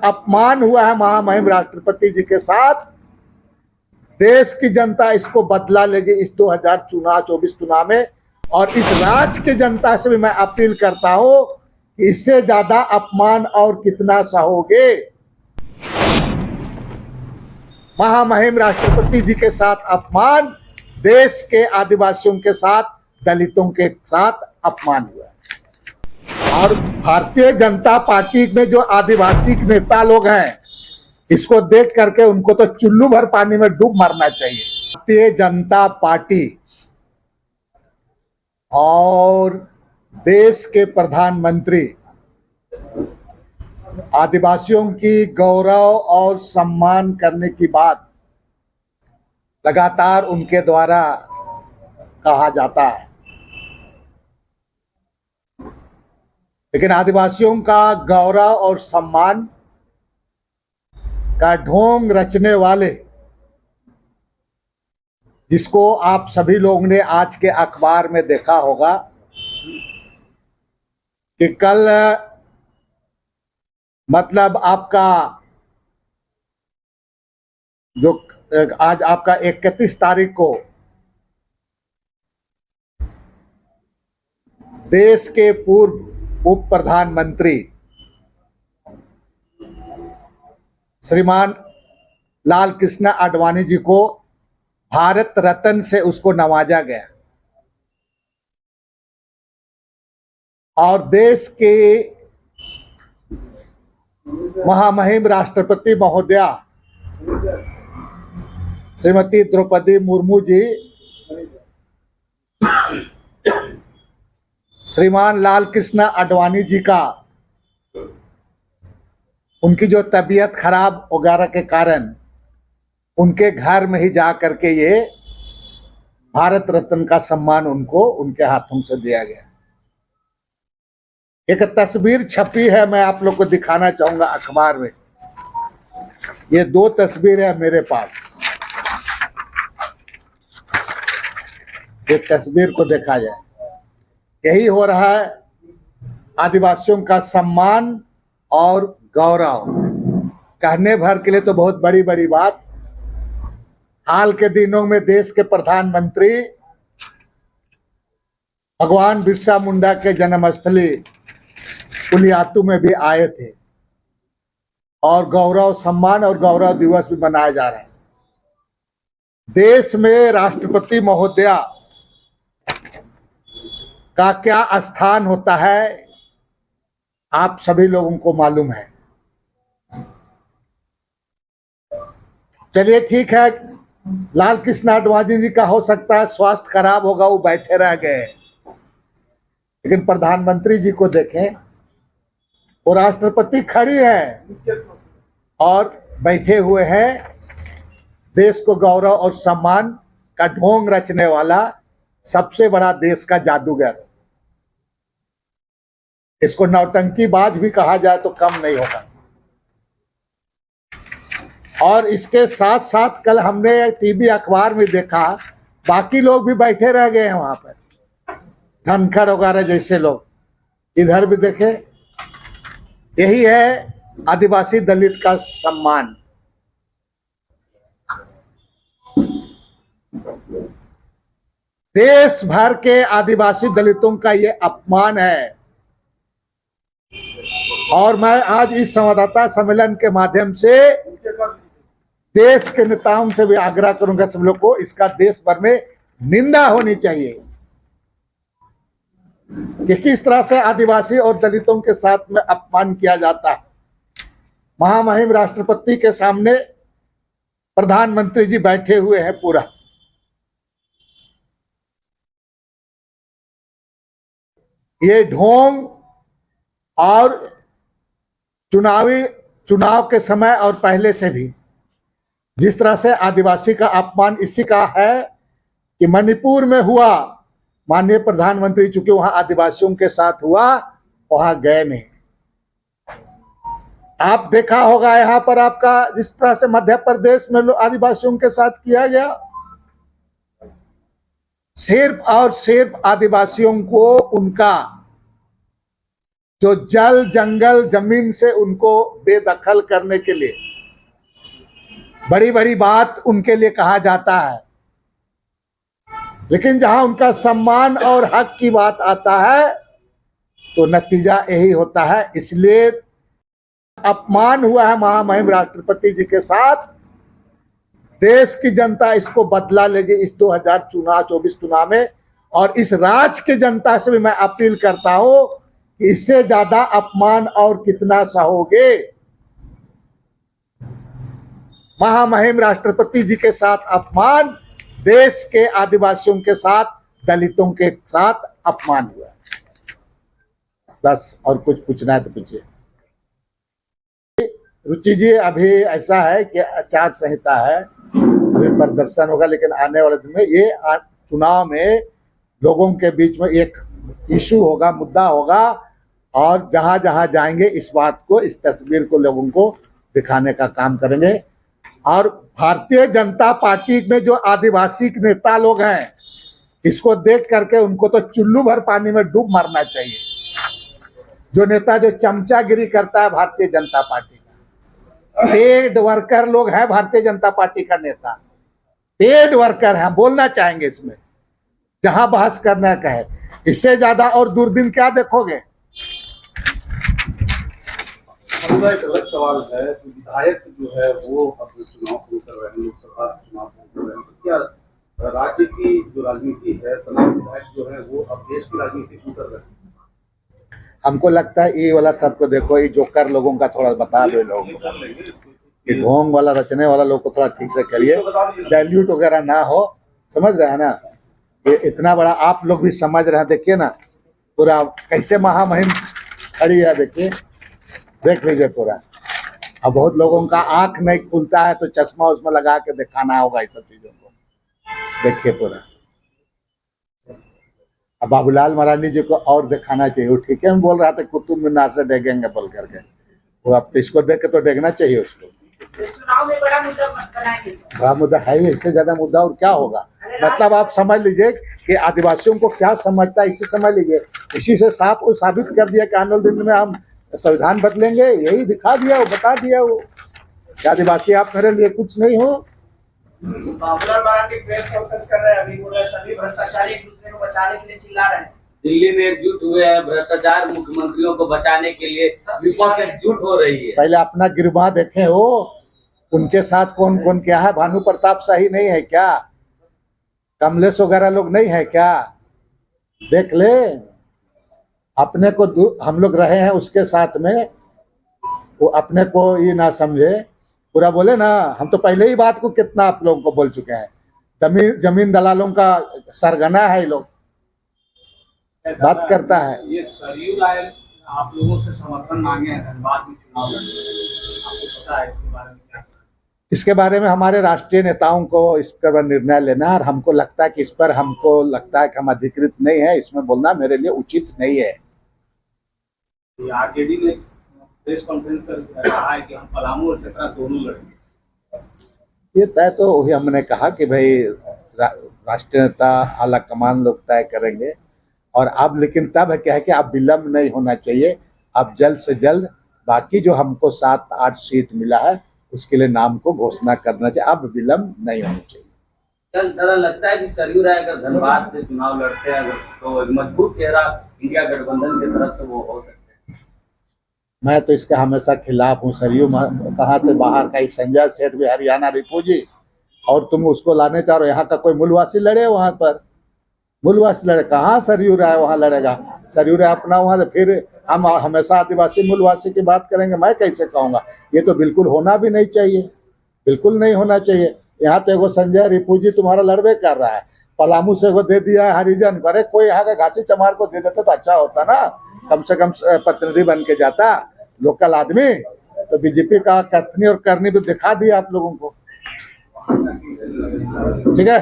अपमान हुआ है महामहिम राष्ट्रपति जी के साथ, देश की जनता इसको बदला लेगी इस 2024 चुनाव में। और इस राज्य की जनता से भी मैं अपील करता हूं कि इससे ज्यादा अपमान और कितना सहोगे। महामहिम राष्ट्रपति जी के साथ अपमान, देश के आदिवासियों के साथ, दलितों के साथ अपमान हुआ। और भारतीय जनता पार्टी में जो आदिवासी नेता लोग हैं, इसको देख करके उनको तो चुल्लू भर पानी में डूब मरना चाहिए। भारतीय जनता पार्टी और देश के प्रधानमंत्री आदिवासियों की गौरव और सम्मान करने की बात लगातार उनके द्वारा कहा जाता है, लेकिन आदिवासियों का गौरव और सम्मान का ढोंग रचने वाले, जिसको आप सभी लोगों ने आज के अखबार में देखा होगा कि कल मतलब आपका जो आज आपका 31 तारीख को देश के पूर्व उप प्रधानमंत्री श्रीमान लाल कृष्ण आडवाणी जी को भारत रत्न से उसको नवाजा गया। और देश के महामहिम राष्ट्रपति महोदया श्रीमती द्रौपदी मुर्मू जी श्रीमान लाल कृष्ण आडवाणी जी का, उनकी जो तबीयत खराब वगैरह के कारण उनके घर में ही जा करके ये भारत रत्न का सम्मान उनको उनके हाथों से दिया गया। एक तस्वीर छपी है, मैं आप लोग को दिखाना चाहूंगा अखबार में। ये 2 तस्वीर है मेरे पास, ये तस्वीर को देखा जाए, यही हो रहा है आदिवासियों का सम्मान और गौरव। कहने भर के लिए तो बहुत बड़ी बड़ी बात। हाल के दिनों में देश के प्रधानमंत्री भगवान बिरसा मुंडा के जन्मस्थली पुलियातू में भी आए थे और गौरव सम्मान और गौरव दिवस भी मनाया जा रहा है। देश में राष्ट्रपति महोदया का क्या स्थान होता है आप सभी लोगों को मालूम है। चलिए ठीक है, लाल कृष्ण आडवाणी जी का हो सकता है स्वास्थ्य खराब होगा, वो बैठे रह गए, लेकिन प्रधानमंत्री जी को देखें, वो राष्ट्रपति खड़ी है और बैठे हुए हैं। देश को गौरव और सम्मान का ढोंग रचने वाला सबसे बड़ा देश का जादूगर, इसको नौटंकीबाज भी कहा जाए तो कम नहीं होगा। और इसके साथ साथ कल हमने टीवी अखबार में देखा, बाकी लोग भी बैठे रह गए हैं वहां पर, धनखड़ वगैरह जैसे लोग, इधर भी देखे। यही है आदिवासी दलित का सम्मान। देश भर के आदिवासी दलितों का ये अपमान है। और मैं आज इस संवाददाता सम्मेलन के माध्यम से देश के नेताओं से भी आग्रह करूंगा, सब लोग को इसका देश भर में निंदा होनी चाहिए कि किस तरह से आदिवासी और दलितों के साथ में अपमान किया जाता है। महामहिम राष्ट्रपति के सामने प्रधानमंत्री जी बैठे हुए हैं पूरा। ये ढोंग और चुनाव के समय और पहले से भी जिस तरह से आदिवासी का अपमान इसी का है कि मणिपुर में हुआ, माननीय प्रधानमंत्री चूंकि वहां आदिवासियों के साथ हुआ, वहां गए नहीं। आप देखा होगा यहां पर आपका जिस तरह से मध्य प्रदेश में आदिवासियों के साथ किया गया, सिर्फ और सिर्फ आदिवासियों को उनका जो जल जंगल जमीन से उनको बेदखल करने के लिए बड़ी बड़ी बात उनके लिए कहा जाता है, लेकिन जहां उनका सम्मान और हक की बात आता है तो नतीजा यही होता है। इसलिए अपमान हुआ है महामहिम राष्ट्रपति जी के साथ। देश की जनता इसको बदला लेगी इस 2024 चुनाव में, और इस राज्य की जनता से भी मैं अपील करता हूं कि इससे ज्यादा अपमान और कितना सहोगे। महामहिम राष्ट्रपति जी के साथ अपमान, देश के आदिवासियों के साथ, दलितों के साथ अपमान हुआ। बस और कुछ पूछना है तो पूछिए। रुचि जी, अभी ऐसा है कि आचार संहिता है, अभी प्रदर्शन होगा, लेकिन आने वाले दिन में ये चुनाव में लोगों के बीच में एक इशू होगा, मुद्दा होगा, और जहां जहां जाएंगे इस बात को, इस तस्वीर को लोगों को दिखाने का काम करेंगे। और भारतीय जनता पार्टी में जो आदिवासी नेता लोग हैं, इसको देख करके उनको तो चुल्लू भर पानी में डूब मरना चाहिए। जो नेता जो चमचागिरी करता है भारतीय जनता पार्टी का, पेड वर्कर लोग हैं भारतीय जनता पार्टी का नेता, पेड वर्कर हैं, बोलना चाहेंगे इसमें, जहां बहस करना कहे। इससे ज्यादा और दूरबीन क्या देखोगे। एक अलग सवाल है, विधायक जो है वो अपने चुनाव शुरू कर रहे हैं, लोकसभा चुनाव शुरू कर रहे हैं, तो क्या राज्य की जो राजनीति है, तमाम विधायक जो है वो अब देश की राजनीति शुरू कर रहे हैं? हमको लगता है ये वाला सबको देखो, ये जोकर लोगों का थोड़ा बता दो लोगों को, ये ढोंग वाला रचने वाला लोग को थोड़ा ठीक से करिए, डाइल्यूट वगैरह ना हो, समझ रहे हैं ना। ये इतना बड़ा आप लोग भी समझ रहे हैं, देखिए ना पूरा कैसे महामहिम खड़ी है, देखिए, देख लीजिए पूरा। अब बहुत लोगों का आंख नहीं खुलता है तो चश्मा उसमें लगा के दिखाना होगा इस सब चीजों को, देखिए पूरा। अब बाबूलाल मरांडी जी को और दिखाना चाहिए, वो ठीक है, हम बोल रहा था कुतुब मीनार से डेगेंगे बोल करके, वो अब इसको देख के तो डेगना चाहिए उसको। चुनाव में बड़ा मुद्दा बनाएंगे, बड़ा मुद्दा है ही, इससे ज्यादा मुद्दा और क्या होगा। मतलब आप समझ लीजिए कि आदिवासियों को क्या समझता है, इसे समझ लीजिए। इसी से साबित कर दिया कि आने वाले दिन में हम संविधान बदलेंगे, यही दिखा दिया, वो बता दिया वो, आदिवासी आप मेरे लिए कुछ नहीं हो। बाबूलाल मरांडी प्रेस कॉन्फ्रेंस कर रहे हैं, अभी बोल रहे हैं सभी भ्रष्टाचारी एक दूसरे को बचाने के लिए चिल्ला रहे हैं। दिल्ली में एकजुट हुए हैं, भ्रष्टाचार मुख्यमंत्रियों को बचाने के लिए विपक्ष एकजुट हो रही है। पहले अपना गिरवा देखें, वो उनके साथ कौन कौन क्या है। भानु प्रताप शाही नहीं है क्या, कमलेश वगैरह लोग नहीं है क्या, देख ले। अपने को हम लोग रहे हैं उसके साथ में, वो अपने को ये ना समझे, पूरा बोले ना। हम तो पहले ही बात को कितना आप लोगों को बोल चुके हैं, जमीन दलालों का सरगना है ये लोग, बात करता है। ये सरयू राय आप लोगों से समर्थन मांगे हैं धनबाद में चुनाव लड़ने, आपको पता है इसके बारे में क्या? इसके बारे में हमारे राष्ट्रीय नेताओं को इस पर निर्णय लेना है, और हमको लगता है कि इस पर हमको लगता है कि हम अधिकृत नहीं है, इसमें बोलना मेरे लिए उचित नहीं है। आरजेडी ने प्रेस कॉन्फ्रेंस कर कहा है कि हम पलामू और चतरा दोनों लड़ेंगे। ये तय तो वही हमने कहा कि भाई राष्ट्रीय नेता आला कमान लोग तय करेंगे, और अब लेकिन तब है क्या है कि अब विलम्ब नहीं होना चाहिए, अब जल्द से जल्द बाकी जो हमको 7-8 सीट मिला है उसके लिए नाम को घोषणा करना चाहिए, अब विलम्ब नहीं होना चाहिए। तरह लगता है कि सरयू राय अगर धनबाद से चुनाव लड़ते हैं तो एक मजबूत चेहरा इंडिया गठबंधन की तरफ से वो हो सकते हैं। मैं तो इसका हमेशा खिलाफ हूँ। सरयू कहाँ से बाहर का, संजय सेठ भी हरियाणा रिपू जी, और तुम उसको लाने चाह रहे हो। यहाँ का कोई मूलवासी लड़े वहां पर, मूलवासी लड़े कहाँ सरयू राय वहां लड़ेगा। सरयू राय अपना वहां, तो फिर हम हमेशा आदिवासी मूलवासी की बात करेंगे, मैं कैसे कहूँगा। ये तो बिल्कुल होना भी नहीं चाहिए, बिल्कुल नहीं होना चाहिए। यहाँ तो एगो संजय रिपू जी तुम्हारा लड़बे कर रहा है, पलामू से वो दे दिया है हरिजन, अरे कोई यहाँ का घासी चमार को दे देता तो अच्छा होता ना, कम से कम प्रतिनिधि बन के जाता लोकल आदमी। तो बीजेपी का कथनी और करनी भी दिखा दिया आप लोगों को, ठीक है।